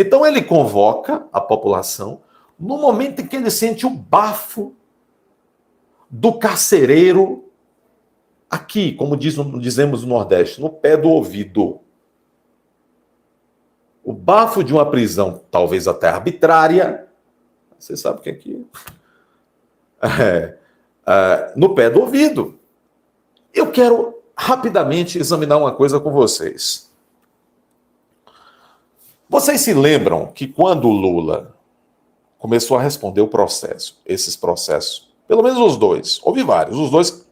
Então ele convoca a população no momento em que ele sente o bafo do carcereiro aqui, como dizemos no Nordeste, no pé do ouvido. O bafo de uma prisão, talvez até arbitrária, você sabe o que é que no pé do ouvido. Eu quero rapidamente examinar uma coisa com vocês. Vocês se lembram que quando o Lula começou a responder o processo, esses processos, pelo menos os dois, houve vários, os dois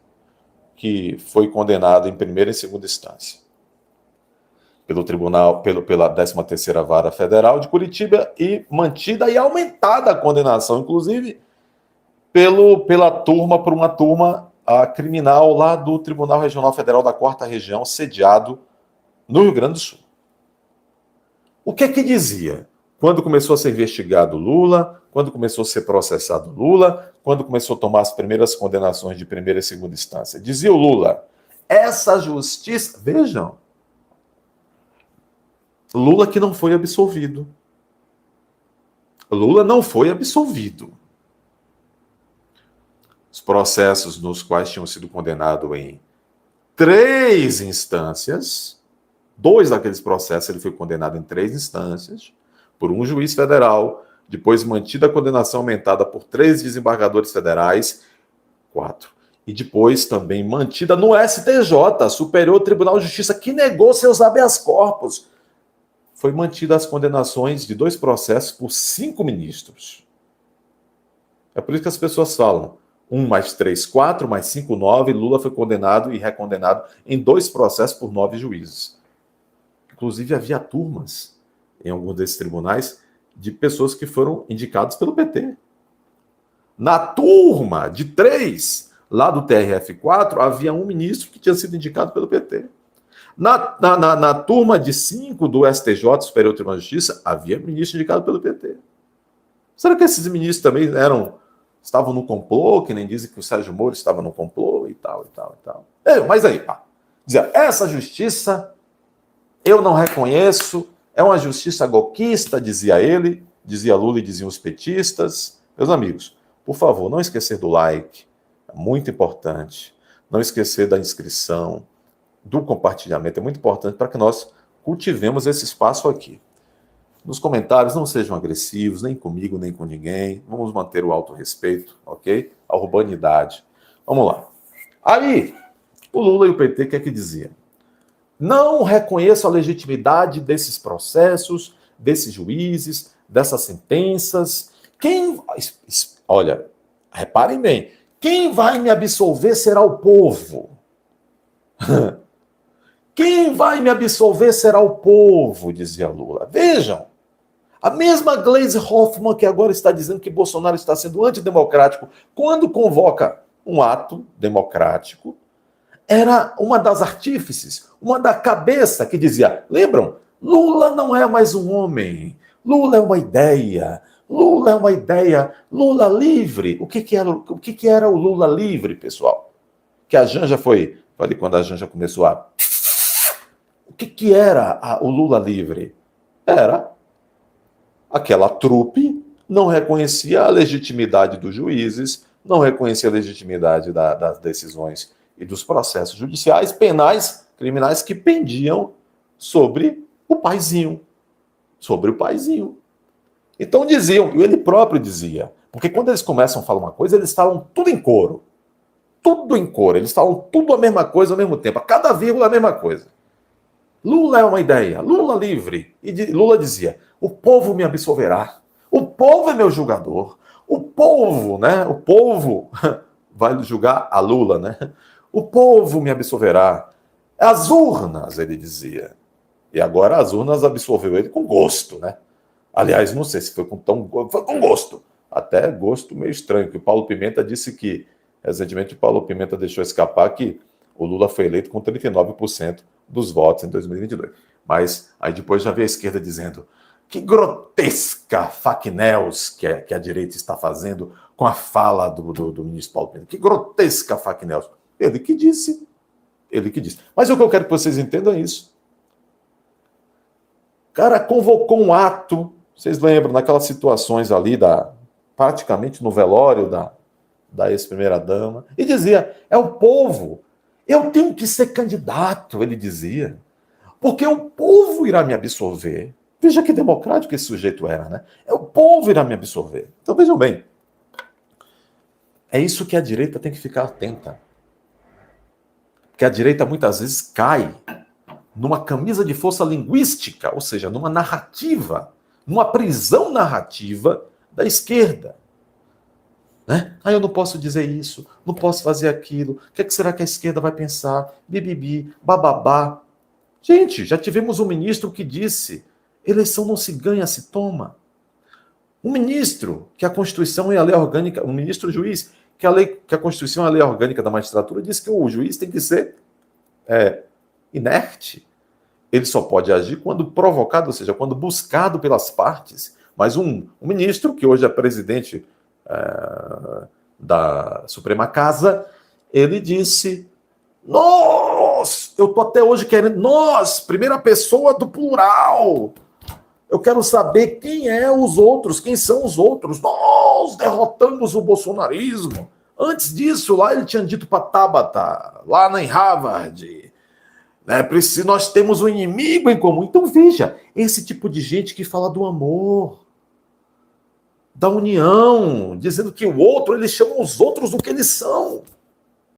que foi condenado em primeira e segunda instância, pelo tribunal, pela 13ª Vara Federal de Curitiba, e mantida e aumentada a condenação, inclusive, por uma turma criminal lá do Tribunal Regional Federal da 4ª Região, sediado no Rio Grande do Sul. O que é que dizia? Quando começou a ser investigado Lula, quando começou a ser processado Lula, quando começou a tomar as primeiras condenações de primeira e segunda instância. Dizia o Lula, essa justiça... Vejam, Lula que não foi absolvido. Lula não foi absolvido. Os processos nos quais tinham sido condenados em 3 instâncias, 2 daqueles processos ele foi condenado em 3 instâncias, por um juiz federal, depois mantida a condenação aumentada por 3 desembargadores federais, 4. E depois também mantida no STJ, Superior Tribunal de Justiça, que negou seus habeas corpus. Foi mantida as condenações de 2 processos por 5 ministros. É por isso que as pessoas falam, 1 mais 3, 4, mais 5, 9, Lula foi condenado e recondenado em 2 processos por 9 juízes. Inclusive havia turmas em alguns desses tribunais de pessoas que foram indicadas pelo PT. Na turma de 3, lá do TRF4, havia um ministro que tinha sido indicado pelo PT. Na turma de 5 do STJ, Superior Tribunal de Justiça, havia ministro indicado pelo PT. Será que esses ministros também estavam no complô, que nem dizem que o Sérgio Moro estava no complô e tal, e tal, e tal? Mas aí, dizia, essa justiça eu não reconheço, é uma justiça golpista, dizia ele, dizia Lula e diziam os petistas. Meus amigos, por favor, não esquecer do like, é muito importante. Não esquecer da inscrição, do compartilhamento, é muito importante para que nós cultivemos esse espaço aqui. Nos comentários, não sejam agressivos, nem comigo, nem com ninguém. Vamos manter o autorrespeito, ok? A urbanidade. Vamos lá. Aí, o Lula e o PT, o que é que diziam? Não reconheço a legitimidade desses processos, desses juízes, dessas sentenças. Olha, reparem bem, quem vai me absolver será o povo. Quem vai me absolver será o povo, dizia Lula. Vejam, a mesma Gleisi Hoffmann que agora está dizendo que Bolsonaro está sendo antidemocrático, quando convoca um ato democrático, era uma das artífices, uma da cabeça que dizia, lembram? Lula não é mais um homem, Lula é uma ideia, Lula é uma ideia, Lula livre. O que era o Lula livre, pessoal? Que a Janja foi quando a Janja começou a... O que era o Lula livre? Era aquela trupe não reconhecia a legitimidade dos juízes, não reconhecia a legitimidade das decisões e dos processos judiciais, penais, criminais que pendiam sobre o paizinho. Sobre o paizinho. Então diziam, e ele próprio dizia, porque quando eles começam a falar uma coisa, eles falam tudo em coro. Tudo em coro. Eles falam tudo a mesma coisa ao mesmo tempo. A cada vírgula a mesma coisa. Lula é uma ideia, Lula livre. E Lula dizia, o povo me absolverá. O povo é meu julgador. O povo, né? O povo vai julgar a Lula, né? O povo me absolverá. As urnas, ele dizia. E agora as urnas absolveu ele com gosto, né? Aliás, não sei se foi com gosto. Até gosto meio estranho, que o Paulo Pimenta disse que, recentemente, o Paulo Pimenta deixou escapar que o Lula foi eleito com 39% dos votos em 2022. Mas aí depois já veio a esquerda dizendo que grotesca fake news que a direita está fazendo com a fala do ministro Paulo Pimenta. Que grotesca fake news. Ele que disse. Ele que disse. Mas o que eu quero que vocês entendam é isso. cara convocou um ato, vocês lembram, naquelas situações ali, praticamente no velório da ex-primeira-dama, e dizia, é o povo, eu tenho que ser candidato, ele dizia, porque o povo irá me absorver. Veja que democrático esse sujeito era, né? É o povo irá me absorver. Então vejam bem, é isso que a direita tem que ficar atenta. Porque a direita muitas vezes cai numa camisa de força linguística, ou seja, numa narrativa, numa prisão narrativa da esquerda. Né? Eu não posso dizer isso, não posso fazer aquilo, o que será que a esquerda vai pensar? Bibibi, bababá. Gente, já tivemos um ministro que disse, eleição não se ganha, se toma. Um ministro que a Constituição e a lei orgânica, um ministro juiz, que a Constituição e a lei orgânica da magistratura diz que o juiz tem que ser inerte. Ele só pode agir quando provocado, ou seja, quando buscado pelas partes. Mas um ministro, que hoje é presidente da Suprema Casa, ele disse, eu estou até hoje querendo, primeira pessoa do plural, eu quero saber quem são os outros, nós derrotamos o bolsonarismo. Antes disso, lá ele tinha dito para Tabata, lá em Harvard, nós temos um inimigo em comum. Então veja, esse tipo de gente que fala do amor, da união, dizendo que o outro, eles chamam os outros do que eles são.